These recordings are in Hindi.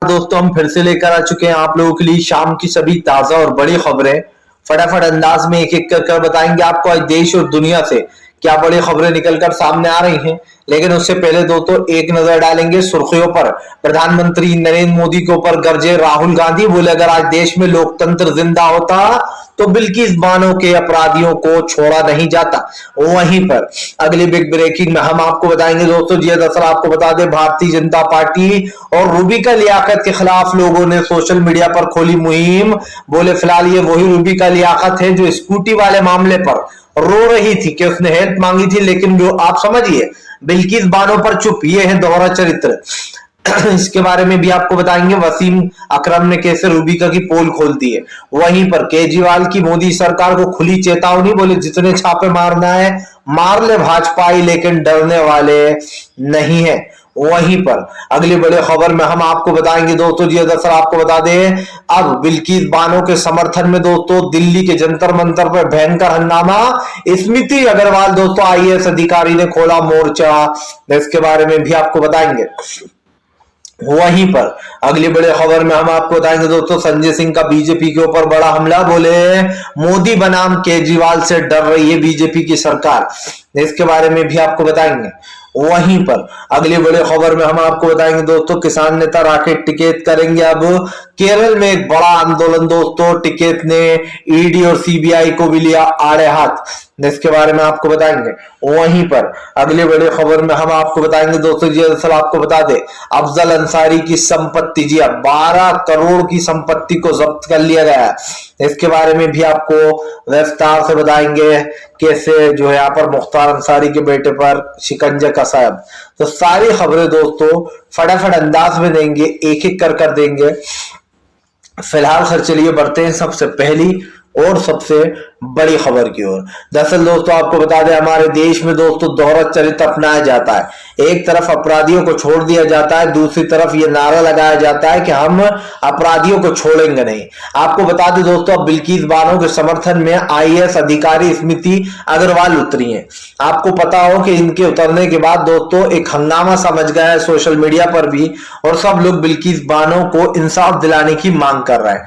दोस्तों हम फिर से लेकर आ चुके हैं आप लोगों के लिए शाम की सभी ताजा और बड़ी खबरें। फटाफट अंदाज में एक एक कर बताएंगे आपको आज देश और दुनिया से क्या बड़ी खबरें निकलकर सामने आ रही हैं। लेकिन उससे पहले दोस्तों एक नजर डालेंगे सुर्खियों पर। प्रधानमंत्री नरेंद्र मोदी के ऊपर गरजे राहुल गांधी, बोले अगर आज देश में लोकतंत्र जिंदा होता तो बिल्किस बानो के अपराधियों को छोड़ा नहीं जाता। वहीं पर अगली बिग ब्रेकिंग में हम आपको बताएंगे दोस्तों, जी दरअसल आपको बता दें भारतीय जनता पार्टी और रूबिका लियाकत के खिलाफ लोगों ने सोशल मीडिया पर खोली मुहिम। बोले फिलहाल ये वही रूबिका लियाकत है जो स्कूटी वाले मामले पर रो रही थी कि उसने हेल्प मांगी थी, लेकिन जो आप समझिए बिल्किस बानो पर चुप। ये है दोहरा चरित्र। इसके बारे में भी आपको बताएंगे। वसीम अकरम ने कैसे रूबिका की पोल खोल दी है। वहीं पर केजरीवाल की मोदी सरकार को खुली चेतावनी, बोले जितने छापे मारना है मार ले भाजपाई, लेकिन डरने वाले नहीं है। वहीं पर अगली बड़ी खबर में हम आपको बताएंगे दोस्तों, जी दरअसल आपको बता दें अब बिल्किस बानो के समर्थन में दोस्तों दिल्ली के जंतर मंतर पर भयंकर हंगामा। स्मृति अग्रवाल दोस्तों आईएएस अधिकारी ने खोला मोर्चा, इसके बारे में भी आपको बताएंगे। वहीं पर अगली बड़ी खबर में हम आपको बताएंगे दोस्तों संजय सिंह का बीजेपी के ऊपर बड़ा हमला। बोले मोदी बनाम केजरीवाल से डर रही है बीजेपी की सरकार, इसके बारे में भी आपको बताएंगे। वहीं पर अगली बड़ी खबर में हम आपको बताएंगे दोस्तों किसान नेता राकेश टिकैत करेंगे अब केरल में एक बड़ा आंदोलन। दोस्तों टिकैत ने ईडी और सीबीआई को भी लिया आड़े हाथ, इसके बारे में आपको बताएंगे। वहीं पर अगली बड़ी खबर में हम आपको बताएंगे दोस्तों, जी दरअसल आपको बता दे अफजल अंसारी की संपत्ति, जी 12 करोड़ की संपत्ति को जब्त कर लिया गया है, इसके बारे में भी आपको विस्तार से बताएंगे। कैसे जो है यहाँ पर मुख्तार अंसारी के बेटे पर शिकंजा कसा है। तो सारी खबरें दोस्तों फटाफट अंदाज में देंगे, एक एक कर देंगे। फिलहाल सर चलिए बढ़ते हैं सबसे पहली और सबसे बड़ी खबर की ओर। दरअसल दोस्तों आपको बता दें हमारे देश में दोस्तों दोहरा चरित्र अपनाया जाता है। एक तरफ अपराधियों को छोड़ दिया जाता है, दूसरी तरफ ये नारा लगाया जाता है कि हम अपराधियों को छोड़ेंगे नहीं। आपको बता दें दोस्तों अब बिल्किस बानो के समर्थन में आईएएस अधिकारी स्मृति अग्रवाल उतरी हैं। आपको पता हो कि इनके उतरने के बाद दोस्तों एक हंगामा समझ गया है सोशल मीडिया पर भी, और सब लोग बिल्किस बानो को इंसाफ दिलाने की मांग कर रहे हैं।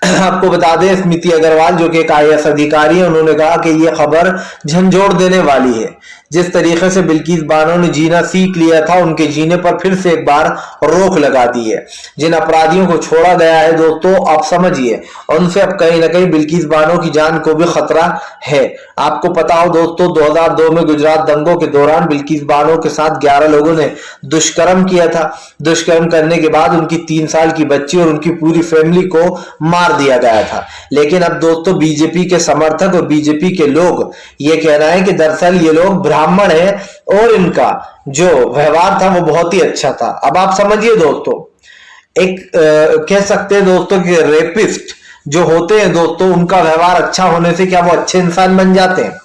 आपको बता दें स्मृति अग्रवाल जो कि एक आईएएस अधिकारी है, उन्होंने कहा कि यह खबर झंझोड़ देने वाली है। जिस तरीके से बिल्किस बानो ने जीना सीख लिया था, उनके जीने पर फिर से एक बार रोक लगा दी है। जिन अपराधियों को छोड़ा गया है दोस्तों आप समझिए उनसे अब कहीं ना कहीं बिल्किस बानो की जान को भी खतरा है। आपको पता हो दोस्तों 2002 में गुजरात दंगों के दौरान बिल्किस बानो के साथ 11 लोगों ने दुष्कर्म किया था। दुष्कर्म करने के बाद उनकी 3 साल की बच्ची और उनकी पूरी फैमिली को मार दिया गया था। लेकिन अब दोस्तों बीजेपी के समर्थक और बीजेपी के लोग ये कहना है कि दरअसल ये लोग ब्राह्मण है और इनका जो व्यवहार था वो बहुत ही अच्छा था। अब आप समझिए दोस्तों एक कह सकते हैं दोस्तों कि रेपिस्ट जो होते हैं दोस्तों उनका व्यवहार अच्छा होने से क्या वो अच्छे इंसान बन जाते हैं।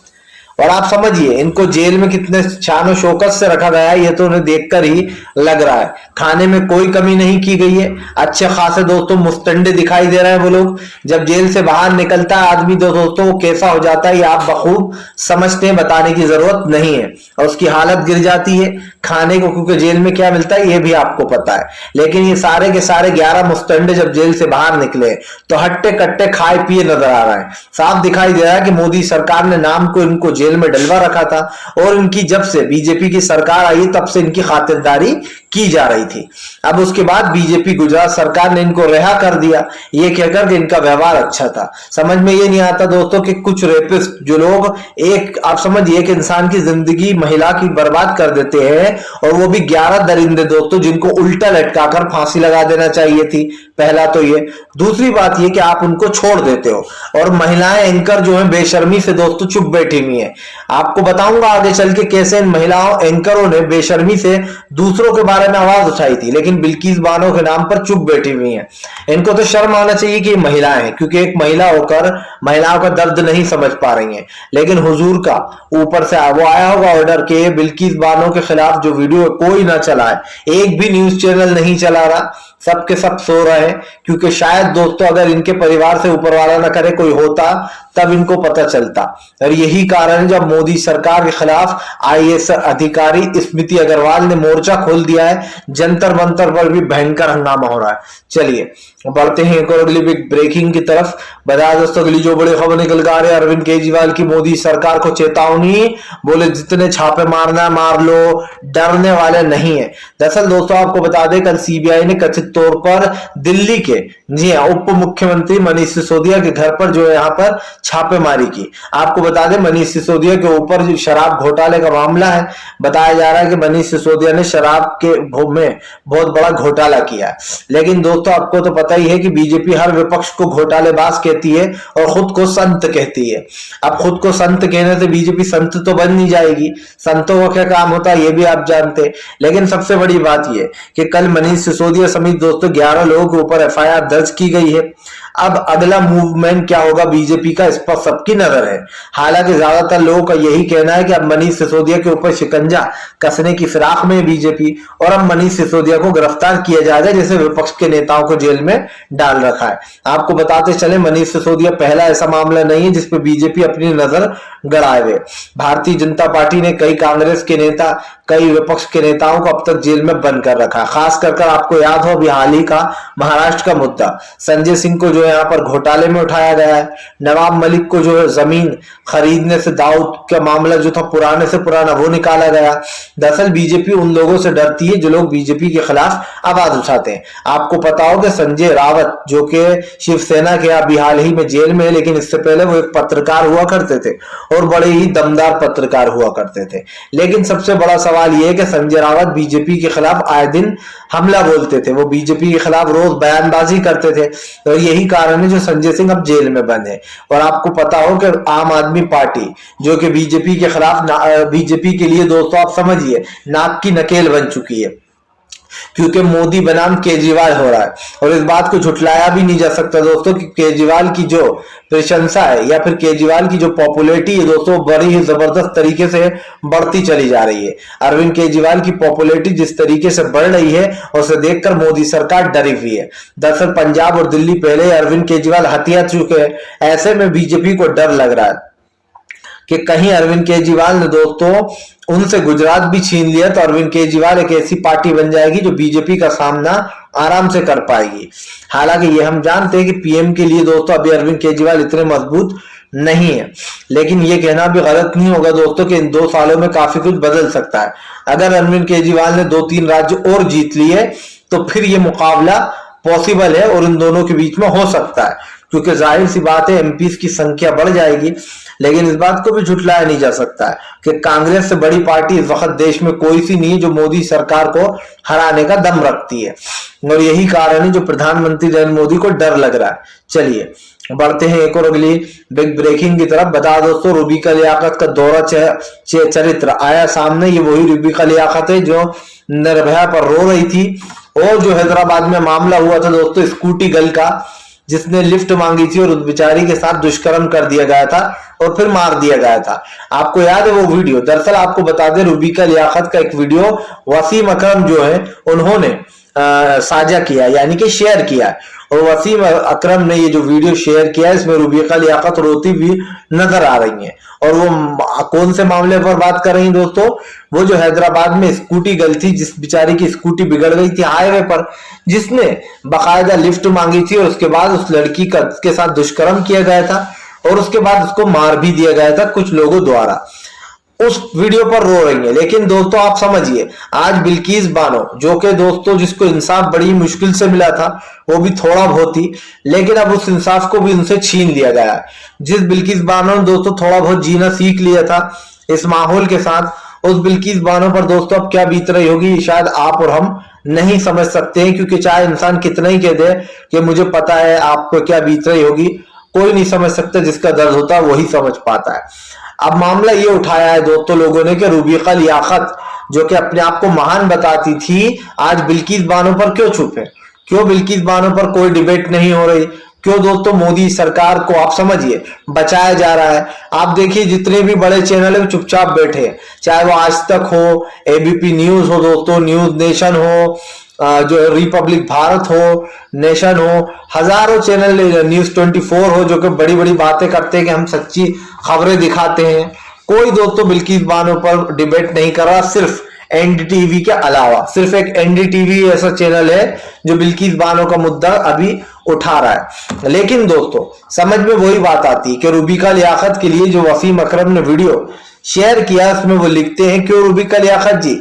और आप समझिए इनको जेल में कितने शान शौकत से रखा गया है, ये तो उन्हें देखकर ही लग रहा है। खाने में कोई कमी नहीं की गई है, अच्छे खासे दोस्तों मुस्तंडे दिखाई दे रहे हैं वो लोग। जब जेल से बाहर निकलता है आदमी तो दोस्तों वो कैसा हो जाता है ये आप बखूब समझते हैं, बताने की जरूरत नहीं है। और उसकी हालत गिर जाती है खाने को, क्योंकि जेल में क्या मिलता है ये भी आपको पता है। लेकिन ये सारे के सारे 11 मुस्तंडे जब जेल से बाहर निकले तो हट्टे कट्टे खाए पिए नजर आ रहे हैं। साफ दिखाई दे रहा है कि मोदी सरकार ने नाम को इनको जेल में डलवा रखा था, और इनकी जब से बीजेपी की सरकार आई तब से इनकी खातिरदारी की जा रही थी। अब उसके बाद बीजेपी गुजरात सरकार ने इनको रिहा कर दिया ये कहकर कि इनका व्यवहार अच्छा था। समझ में ये नहीं आता दोस्तों कि कुछ रेपिस्ट जो लोग एक आप समझिए एक इंसान की जिंदगी महिला की बर्बाद कर देते हैं, और वो भी 11 दरिंदे दोस्तों जिनको उल्टा लटकाकर फांसी लगा देना चाहिए थी। पहला तो ये, दूसरी बात ये कि आप उनको छोड़ देते हो, और महिलाएं एंकर जो है बेशर्मी से दोस्तों चुप बैठी हुई है। आपको बताऊंगा आगे चल के कैसे इन महिलाओं एंकरों ने बेशर्मी से दूसरों के बारे में आवाज उठाई थी, लेकिन बिल्किस बानो के नाम पर चुप बैठी हुई है। इनको तो शर्म आना चाहिए कि महिलाएं हैं, क्योंकि एक महिला होकर महिलाओं का दर्द नहीं समझ पा रही हैं। लेकिन हुजूर का ऊपर से वो आया होगा ऑर्डर के बिल्किस बानो के खिलाफ जो वीडियो कोई ना चलाए, एक भी न्यूज चैनल नहीं चला रहा, सबके सब सो रहे हैं। क्योंकि शायद दोस्तों अगर इनके परिवार से ऊपर वाला ना करे कोई होता तब इनको पता चलता। और यही कारण है जब मोदी सरकार के खिलाफ आईएएस अधिकारी स्मृति अग्रवाल ने मोर्चा खोल दिया है, जंतर मंतर पर भी भयंकर हंगामा हो रहा है। चलिए बढ़ते हैं एक और अगली बिग ब्रेकिंग की तरफ। बता दोस्तों अगली जो बड़ी खबर निकल कर आ रही है, अरविंद केजरीवाल की मोदी सरकार को चेतावनी, बोले जितने छापे मारना मार लो, डरने वाले नहीं है। दरअसल दोस्तों आपको बता दें कल सीबीआई ने कथित तौर पर दिल्ली के जी हाँ उप मुख्यमंत्री मनीष सिसोदिया के घर पर जो है यहाँ पर छापेमारी की। आपको बता दें मनीष सिसोदिया के ऊपर जो शराब घोटाले का मामला है, बताया जा रहा है कि मनीष सिसोदिया ने शराब के में बहुत बड़ा घोटाला किया है। लेकिन दोस्तों आपको तो पता ही है कि बीजेपी हर विपक्ष को घोटालेबाज कहती है और खुद को संत कहती है। अब खुद को संत कहने से बीजेपी संत तो बन नहीं जाएगी, संतों का क्या काम होता है ये भी आप जानते हैं। लेकिन सबसे बड़ी बात यह कि कल मनीष सिसोदिया समेत दोस्तों 11 लोगों के ऊपर एफआईआर दर्ज की गई है। अब अगला मूवमेंट क्या होगा बीजेपी का, इस पर सबकी नजर है। हालांकि ज्यादातर लोगों का यही कहना है कि अब मनीष सिसोदिया के ऊपर शिकंजा कसने की फिराक में बीजेपी, और अब मनीष सिसोदिया को गिरफ्तार किया जाएगा जैसे विपक्ष के नेताओं को जेल में डाल रखा है। आपको बताते चले मनीष सिसोदिया पहला ऐसा मामला नहीं है जिसपे बीजेपी अपनी नजर गड़ाए हुए। भारतीय जनता पार्टी ने कई कांग्रेस के नेता, कई विपक्ष के नेताओं को अब तक जेल में बंद कर रखा है। खास कर आपको याद हो अभी हाल ही का महाराष्ट्र का मुद्दा, संजय सिंह को जो यहाँ पर घोटाले में उठाया गया है। नवाब मलिक को जो जमीन खरीदने से दाऊद का मामला जो था पुराने से पुराना वो निकाला गया। दरअसल बीजेपी उन लोगों से डरती है जो लोग बीजेपी के खिलाफ आवाज उठाते हैं। आपको पता हो कि संजय रावत जो कि शिवसेना के अभी हाल ही में जेल में है, लेकिन इससे पहले वो एक पत्रकार हुआ करते थे और बड़े ही दमदार पत्रकार हुआ करते थे। लेकिन सबसे बड़ा सवाल यह है कि संजय रावत बीजेपी के खिलाफ आए दिन हमला बोलते थे, वो बीजेपी के खिलाफ रोज बयानबाजी करते थे, तो यही कारण है जो संजय सिंह अब जेल में बंद है। और आपको पता हो कि आम आदमी पार्टी जो कि बीजेपी के खिलाफ, बीजेपी के लिए दोस्तों आप समझिए नाक की नकेल बन चुकी है, क्योंकि मोदी बनाम केजरीवाल हो रहा है। और इस बात को झुटलाया भी नहीं जा सकता दोस्तों कि केजरीवाल की जो प्रशंसा है या फिर केजरीवाल की जो पॉपुलैरिटी है दोस्तों बड़ी ही जबरदस्त तरीके से बढ़ती चली जा रही है। अरविंद केजरीवाल की पॉपुलैरिटी जिस तरीके से बढ़ रही है उसे देखकर मोदी सरकार डरी हुई है। दरअसल पंजाब और दिल्ली पहले अरविंद केजरीवाल हथिया चुके हैं, ऐसे में बीजेपी को डर लग रहा है कि कहीं अरविंद केजरीवाल ने दोस्तों उनसे गुजरात भी छीन लिया तो अरविंद केजरीवाल एक ऐसी पार्टी बन जाएगी जो बीजेपी का सामना आराम से कर पाएगी। हालांकि ये हम जानते हैं कि पीएम के लिए दोस्तों अभी अरविंद केजरीवाल इतने मजबूत नहीं है, लेकिन ये कहना भी गलत नहीं होगा दोस्तों कि इन 2 सालों में काफी कुछ बदल सकता है। अगर अरविंद केजरीवाल ने 2-3 राज्य और जीत लिए तो फिर ये मुकाबला पॉसिबल है और इन दोनों के बीच में हो सकता है, क्योंकि जाहिर सी बात है एमपीज की संख्या बढ़ जाएगी। लेकिन इस बात को भी झुटलाया नहीं जा सकता है कि कांग्रेस से बड़ी पार्टी इस वक्त देश में कोई सी नहीं है जो मोदी सरकार को हराने का दम रखती है, और यही कारण है जो प्रधानमंत्री नरेंद्र मोदी को डर लग रहा है। चलिए बढ़ते हैं एक और अगली बिग ब्रेकिंग की तरफ। बता दोस्तों रूबिका लियाकत का दोहरा चरित्र आया सामने। ये वही रूबिका लियाकत है जो निर्भया पर रो रही थी, और जो हैदराबाद में मामला हुआ था दोस्तों स्कूटी गर्ल का, जिसने लिफ्ट मांगी थी और उस बेचारी के साथ दुष्कर्म कर दिया गया था और फिर मार दिया गया था। आपको याद है वो वीडियो? दरअसल आपको बता दें रूबिका लियाकत का एक वीडियो वसीम अकरम जो है उन्होंने साझा किया यानी कि शेयर किया, और वसीम अकरम ने ये जो वीडियो शेयर किया इसमें रूबिका लियाकत रोती हुई नजर आ रही है। और वो कौन से मामले पर बात कर रही हैं दोस्तों? वो जो हैदराबाद में स्कूटी गर्ल थी जिस बेचारी की स्कूटी बिगड़ गई थी हाईवे पर, जिसने बाकायदा लिफ्ट मांगी थी और उसके बाद उस लड़की का के साथ दुष्कर्म किया गया था और उसके बाद उसको मार भी दिया गया था कुछ लोगों द्वारा। उस वीडियो पर रो रही है। लेकिन दोस्तों आप समझिए आज बिल्किस बानो जो कि दोस्तों जिसको इंसाफ बड़ी मुश्किल से मिला था वो भी थोड़ा बहुत ही, लेकिन अब उस इंसाफ को भी उनसे छीन लिया गया है। जिस बिल्किस बानो ने दोस्तों थोड़ा बहुत जीना सीख लिया था इस माहौल के साथ, उस बिल्किस बानो पर दोस्तों अब क्या बीत रही होगी शायद आप और हम नहीं समझ सकते हैं, क्योंकि चाहे इंसान कितना ही कह दे कि मुझे पता है आपको क्या बीत रही होगी, कोई नहीं समझ सकता। जिसका दर्द होता है वही समझ पाता है। अब मामला ये उठाया है दोस्तों लोगों ने कि रूबिका लियाकत जो कि अपने आप को महान बताती थी आज बिल्किस बानो पर क्यों चुप है, क्यों बिल्किस बानो पर कोई डिबेट नहीं हो रही, क्यों दोस्तों मोदी सरकार को आप समझिए बचाया जा रहा है। आप देखिए जितने भी बड़े चैनल है चुपचाप बैठे, चाहे वो आज तक हो, एबीपी न्यूज हो दोस्तों, न्यूज नेशन हो, जो रिपब्लिक भारत हो, नेशन हो, हजारों चैनल, न्यूज 24 हो, जो कि बड़ी बड़ी बातें करते हैं कि हम सच्ची खबरें दिखाते हैं। कोई दोस्तों बिल्किस बानो पर डिबेट नहीं कर रहा, सिर्फ एनडीटीवी के अलावा सिर्फ एक एनडीटीवी ऐसा चैनल है जो बिल्किस बानो का मुद्दा अभी उठा रहा है। लेकिन दोस्तों समझ में वही बात आती है कि रूबिका लियाकत के लिए जो वसीम अकरम ने वीडियो शेयर किया, उसमें वो लिखते हैं, क्यों रूबिका लियाकत जी,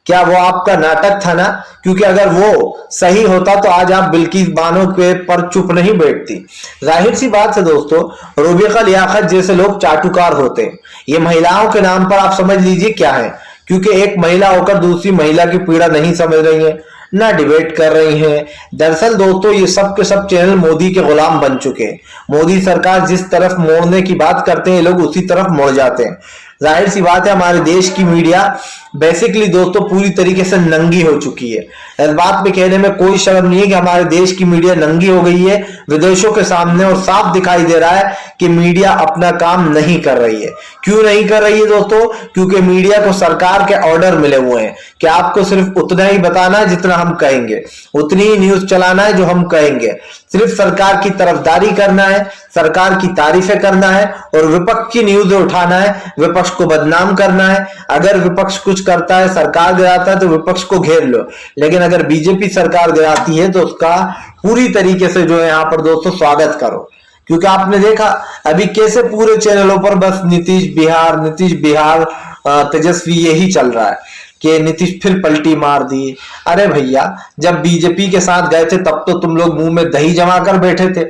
क्या वो आपका नाटक था ना? क्योंकि अगर वो सही होता तो आज आप बिल्किस बानो के पर चुप नहीं बैठती। जाहिर सी बात है दोस्तों, रूबिका लियाकत जैसे लोग चाटुकार होते हैं। ये महिलाओं के नाम पर आप समझ लीजिए क्या है, क्योंकि एक महिला होकर दूसरी महिला की पीड़ा नहीं समझ रही है, ना डिबेट कर रही हैं। दरअसल दोस्तों ये सब के सब चैनल मोदी के गुलाम बन चुके हैं। मोदी सरकार जिस तरफ मोड़ने की बात करते हैं, ये लोग उसी तरफ मुड़ जाते हैं। जाहिर सी बात है, हमारे देश की मीडिया बेसिकली दोस्तों पूरी तरीके से नंगी हो चुकी है। इस बात पे कहने में कोई शर्म नहीं है कि हमारे देश की मीडिया नंगी हो गई है विदेशों के सामने, और साफ दिखाई दे रहा है कि मीडिया अपना काम नहीं कर रही है। क्यों नहीं कर रही है दोस्तों? क्योंकि मीडिया को सरकार के ऑर्डर मिले हुए हैं कि आपको सिर्फ उतना ही बताना है जितना हम कहेंगे, उतनी ही न्यूज चलाना है जो हम कहेंगे, सिर्फ सरकार की तरफदारी करना है, सरकार की तारीफें करना है और विपक्ष की न्यूज उठाना है, विपक्ष को बदनाम करना है। अगर विपक्ष कुछ करता है, सरकार गिराता है, तो विपक्ष को घेर लो। लेकिन अगर बीजेपी सरकार गिराती है तो उसका पूरी तरीके से जो है यहाँ पर दोस्तों स्वागत करो। क्योंकि आपने देखा अभी कैसे पूरे चैनलों पर बस नीतीश बिहार तेजस्वी यही चल रहा है कि नीतीश फिर पलटी मार दी। अरे भैया, जब बीजेपी के साथ गए थे तब तो तुम लोग मुंह में दही जमा कर बैठे थे,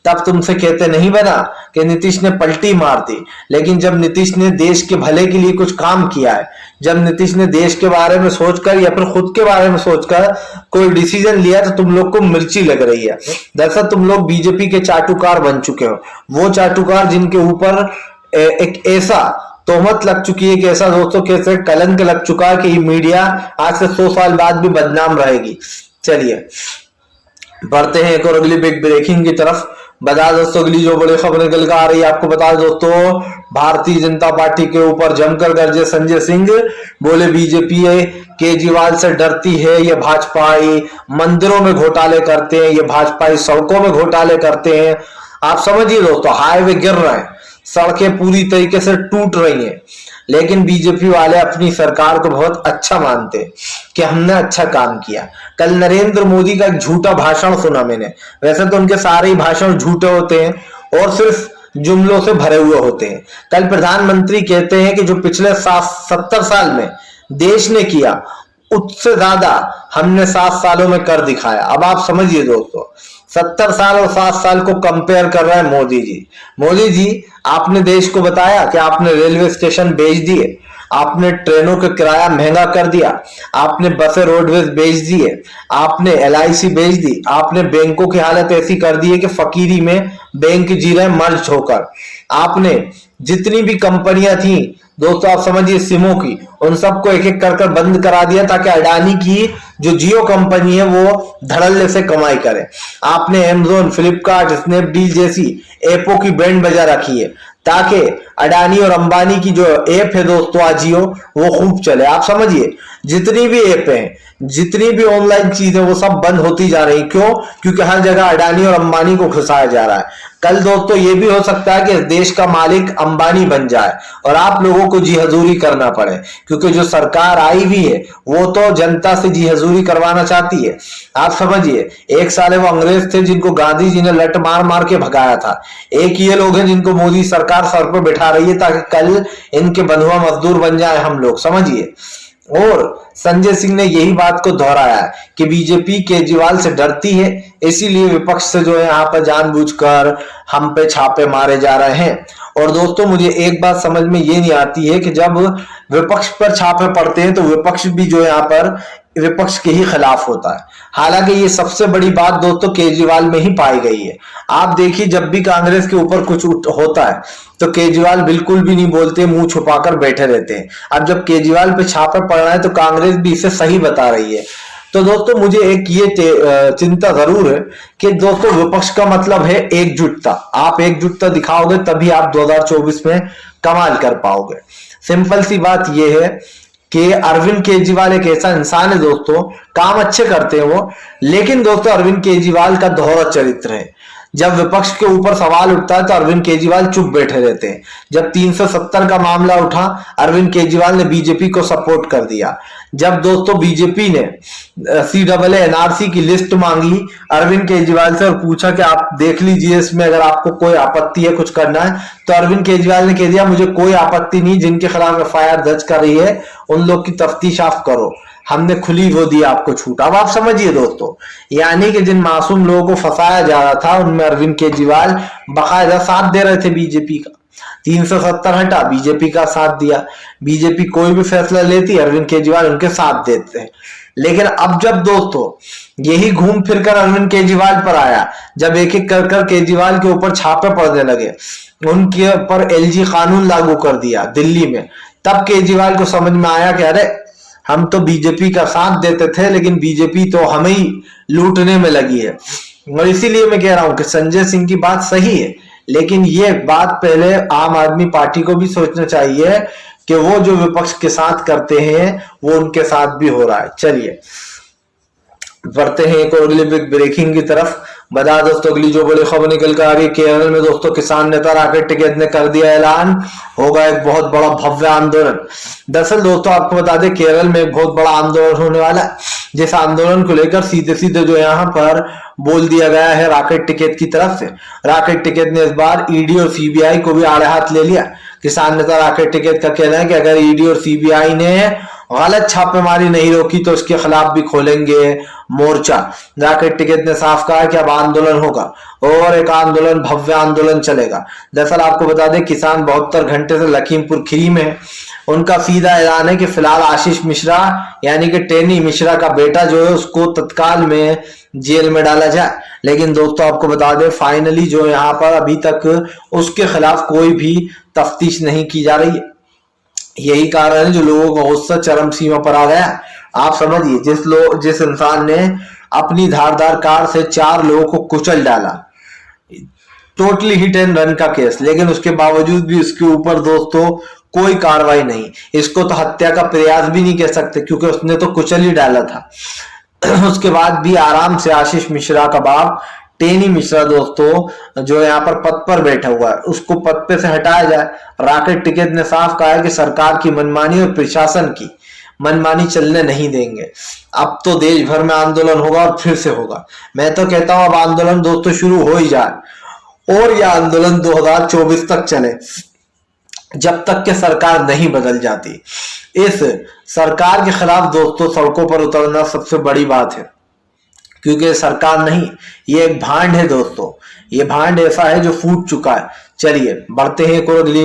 तब तुमसे कहते नहीं बना कि नीतीश ने पलटी मार दी। लेकिन जब नीतीश ने देश के भले के लिए कुछ काम किया है, जब नीतीश ने देश के बारे में सोचकर या फिर खुद के बारे में सोचकर कोई डिसीजन लिया, तो तुम लोग को मिर्ची लग रही है। दरअसल तुम लोग बीजेपी के चाटुकार बन चुके हो, वो चाटुकार जिनके ऊपर एक ऐसा तोहमत लग चुकी है कि ऐसा दोस्तों कैसे कलंक लग चुका है कि मीडिया आज से 100 साल बाद भी बदनाम रहेगी। चलिए बढ़ते हैं एक और अगली बिग ब्रेकिंग की तरफ। बता दोस्तों अगली जो बड़ी खबर निकल कर आ रही है, आपको बता दोस्तों, भारतीय जनता पार्टी के ऊपर जमकर गरजे संजय सिंह, बोले बीजेपी केजरीवाल से डरती है, ये भाजपाई मंदिरों में घोटाले करते हैं, ये भाजपाई सड़कों में घोटाले करते हैं। आप समझिए दोस्तों, हाईवे गिर रहे हैं, सड़कें पूरी तरीके से टूट रही हैं, लेकिन बीजेपी वाले अपनी सरकार को बहुत अच्छा मानते हैं कि हमने अच्छा काम किया। कल नरेंद्र मोदी का एक झूठा भाषण सुना मैंने, वैसे तो उनके सारे ही भाषण झूठे होते हैं और सिर्फ जुमलों से भरे हुए होते हैं। कल प्रधानमंत्री कहते हैं कि जो पिछले 70 साल में देश ने किया उससे ज्यादा हमने 7 सालों में कर दिखाया। अब आप समझिए दोस्तों, 70 साल और 7 साल को कंपेयर कर रहे हैं मोदी जी। मोदी जी, आपने देश को बताया कि आपने रेलवे स्टेशन बेच दिए, आपने ट्रेनों का किराया महंगा कर दिया, आपने बसें रोडवेज बेच दिए, आपने LIC बेच दी, आपने बैंकों की हालत ऐसी कर दी है कि फकीरी में बैंक जी रहे मर्ज होकर। आपने जितनी भी कंपनियां थी दोस्तों, आप समझिए सिमों की, उन सबको एक एक कर बंद करा दिया ताकि अडानी की जो जियो कंपनी है वो धड़ल्ले से कमाई करे। आपने Amazon, फ्लिपकार्ट, स्नैपडील जैसी ऐपों की बैंड बजा रखी है ताकि अडानी और अंबानी की जो ऐप है दोस्तों आजियो, वो खूब चले। आप समझिए जितनी भी ऐप हैं, जितनी भी ऑनलाइन चीजें, वो सब बंद होती जा रही। क्यों? क्योंकि हर जगह अडानी और अंबानी को घुसाया जा रहा है। कल दोस्तों ये भी हो सकता है कि देश का मालिक अंबानी बन जाए और आप लोगों को जी हजूरी करना पड़े, क्योंकि जो सरकार आई हुई है वो तो जनता से जी हजूरी करवाना चाहती है। आप समझिए, एक साल वो अंग्रेज थे जिनको गांधी जी ने लट मार मार के भगाया था, एक ये लोग हैं जिनको मोदी सरकार सर पर बैठा रही है ताकि कल इनके बंधुआ मजदूर बन जाए हम लोग, समझिए। और संजय सिंह ने यही बात को दोहराया है कि बीजेपी केजरीवाल से डरती है, इसीलिए विपक्ष से जो है यहाँ पर जानबूझकर हम पे छापे मारे जा रहे हैं। और दोस्तों मुझे एक बात समझ में ये नहीं आती है कि जब विपक्ष पर छापे पड़ते हैं तो विपक्ष भी जो है यहाँ पर विपक्ष के ही खिलाफ होता है। हालांकि ये सबसे बड़ी बात दोस्तों केजरीवाल में ही पाई गई है। आप देखिए, जब भी कांग्रेस के ऊपर कुछ होता है तो केजरीवाल बिल्कुल भी नहीं बोलते, मुंह छुपाकर बैठे रहते हैं। अब जब केजरीवाल पे छापा पड़ रहा है तो कांग्रेस भी इसे सही बता रही है। तो दोस्तों मुझे एक ये चिंता जरूर है कि दोस्तों विपक्ष का मतलब है एकजुटता। आप एकजुटता दिखाओगे तभी आप 2024 में कमाल कर पाओगे। सिंपल सी बात यह है कि अरविंद केजरीवाल एक ऐसा इंसान है दोस्तों, काम अच्छे करते हैं वो, लेकिन दोस्तों अरविंद केजरीवाल का दोहरा चरित्र है। जब विपक्ष के ऊपर सवाल उठता है तो अरविंद केजरीवाल चुप बैठे रहते हैं। जब 370 का मामला उठा, अरविंद केजरीवाल ने बीजेपी को सपोर्ट कर दिया। जब दोस्तों बीजेपी ने CAA NRC की लिस्ट मांगी अरविंद केजरीवाल से और पूछा कि आप देख लीजिए इसमें अगर आपको कोई आपत्ति है कुछ करना है, तो अरविंद केजरीवाल ने कह दिया मुझे कोई आपत्ति नहीं, जिनके खिलाफ FIR दर्ज कर रही है उन लोग की तफ्तीश आप करो, हमने खुली वो दी आपको छूट। अब आप समझिए दोस्तों, यानी कि जिन मासूम लोगों को फंसाया जा रहा था उनमें अरविंद केजरीवाल बाकायदा साथ दे रहे थे बीजेपी का। 370 हटा, बीजेपी का साथ दिया। बीजेपी कोई भी फैसला लेती, अरविंद केजरीवाल उनके साथ देते हैं। लेकिन अब जब दोस्तों यही घूम फिर कर अरविंद केजरीवाल पर आया, जब एक एक कर कर केजरीवाल के ऊपर छापे पड़ने लगे, उनके ऊपर LG कानून लागू कर दिया दिल्ली में, तब केजरीवाल को समझ में आया कि अरे हम तो बीजेपी का साथ देते थे लेकिन बीजेपी तो हमें ही लूटने में लगी है। और इसीलिए मैं कह रहा हूं कि संजय सिंह की बात सही है, लेकिन ये बात पहले आम आदमी पार्टी को भी सोचना चाहिए कि वो जो विपक्ष के साथ करते हैं वो उनके साथ भी हो रहा है। चलिए बढ़ते हैं एक और अगली बिग ब्रेकिंग की तरफ। बता दोस्तों अगली जो बड़ी खबर निकल कर आ रही है, केरल में दोस्तों किसान नेता राकेश टिकैत ने कर दिया ऐलान, होगा एक बहुत बड़ा भव्य आंदोलन। दरअसल दोस्तों आपको बता दें केरल में एक बहुत बड़ा आंदोलन होने वाला है, जिस आंदोलन को लेकर सीधे सीधे जो यहाँ पर बोल दिया गया है राकेश टिकैत की तरफ से। राकेश टिकैत ने इस बार ED और CBI को भी आड़े हाथ ले लिया। किसान नेता राकेश टिकैत का कहना है कि अगर ED और CBI ने गलत छापेमारी नहीं रोकी तो उसके खिलाफ भी खोलेंगे मोर्चा। राकेश टिकैत ने साफ कहा कि अब आंदोलन होगा और एक आंदोलन, भव्य आंदोलन चलेगा। दरअसल आपको बता दें किसान 72 घंटे से लखीमपुर खीरी में है। उनका सीधा ऐलान है कि फिलहाल आशीष मिश्रा यानी कि टेनी मिश्रा का बेटा जो है उसको तत्काल में जेल में डाला जाए। लेकिन दोस्तों आपको बता दें फाइनली जो यहाँ पर अभी तक उसके खिलाफ कोई भी तफ्तीश नहीं की जा रही है। यही कारण है जो लोगों का गुस्सा चरम सीमा पर आ गया। आप समझिए जिस इंसान ने अपनी धारदार कार से 4 लोगों को कुचल डाला, टोटली हिट एंड रन का केस, लेकिन उसके बावजूद भी उसके ऊपर दोस्तों कोई कार्रवाई नहीं। इसको तो हत्या का प्रयास भी नहीं कह सकते क्योंकि उसने तो कुचल ही डाला था। उसके बाद भी आराम से आशीष मिश्रा का बाप टेनी मिश्रा दोस्तों जो यहाँ पर पद पर बैठा हुआ है उसको पद पे से हटाया जाए। राकेश टिकैत ने साफ कहा है कि सरकार की मनमानी और प्रशासन की मनमानी चलने नहीं देंगे। अब तो देश भर में आंदोलन होगा और फिर से होगा। मैं तो कहता हूं अब आंदोलन दोस्तों शुरू हो ही जाए और यह आंदोलन 2024 तक चले जब तक कि सरकार नहीं बदल जाती। इस सरकार के खिलाफ दोस्तों सड़कों पर उतरना सबसे बड़ी बात है क्योंकि सरकार नहीं, ये एक भांड है दोस्तों। ये भांड ऐसा है जो फूट चुका है। चलिए बढ़ते हैं एक और अगली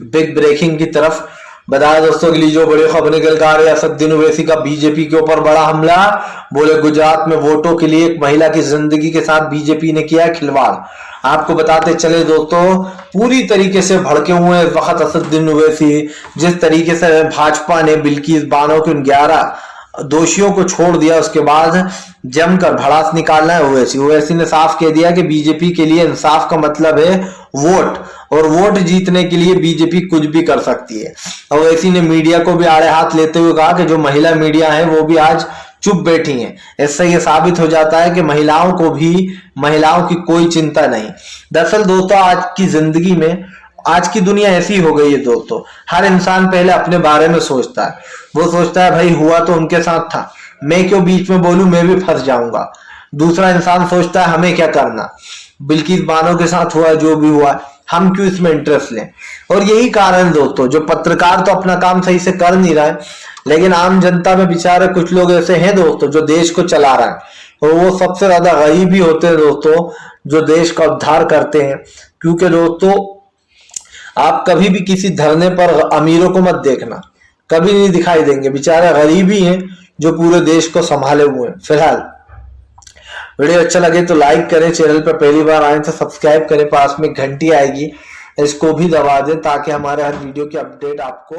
बिग ब्रेकिंग की तरफ। बताया दोस्तों अगली जो बड़ी खबर निकल कर आ रही है, असदुद्दीन ओवैसी का बीजेपी के ऊपर बड़ा हमला। बोले गुजरात में वोटों के लिए एक महिला की जिंदगी के साथ बीजेपी ने किया है खिलवाड़। आपको बताते चले दोस्तों पूरी तरीके से भड़के हुए हैं इस वक्त असदुद्दीन ओवैसी। जिस तरीके से भाजपा ने बिल्किस बानो के उन 11 दोषियों को छोड़ दिया उसके बाद जमकर भड़ास निकालना है ओवैसी ने साफ कह दिया कि बीजेपी के लिए इंसाफ का मतलब है वोट, और वोट जीतने के लिए बीजेपी कुछ भी कर सकती है। ओवैसी ने मीडिया को भी आड़े हाथ लेते हुए कहा कि जो महिला मीडिया है वो भी आज चुप बैठी हैं। इससे ये साबित हो जाता है कि महिलाओं की कोई चिंता नहीं। दरअसल दोस्तों आज की जिंदगी में आज की दुनिया ऐसी हो गई है दोस्तों, हर इंसान पहले अपने बारे में सोचता है। वो सोचता है भाई हुआ तो उनके साथ था, मैं क्यों बीच में बोलूं, मैं भी फंस जाऊंगा। दूसरा इंसान सोचता है हमें क्या करना, बिल्किस बानो के साथ हुआ जो भी हुआ हम क्यों इसमें इंटरेस्ट लें। और यही कारण दोस्तों जो पत्रकार तो अपना काम सही से कर नहीं रहा है, लेकिन आम जनता में बेचारे कुछ लोग ऐसे हैं दोस्तों जो देश को चला रहे हैं, और वो सबसे ज्यादा गरीब ही होते हैं दोस्तों जो देश का उद्धार करते हैं। क्योंकि दोस्तों आप कभी भी किसी धरने पर अमीरों को मत देखना, कभी नहीं दिखाई देंगे, बेचारे गरीब ही हैं जो पूरे देश को संभाले हुए हैं। फिलहाल वीडियो अच्छा लगे तो लाइक करें, चैनल पर पहली बार आए तो सब्सक्राइब करें, पास में घंटी आएगी इसको भी दबा दें ताकि हमारे हर वीडियो की अपडेट आपको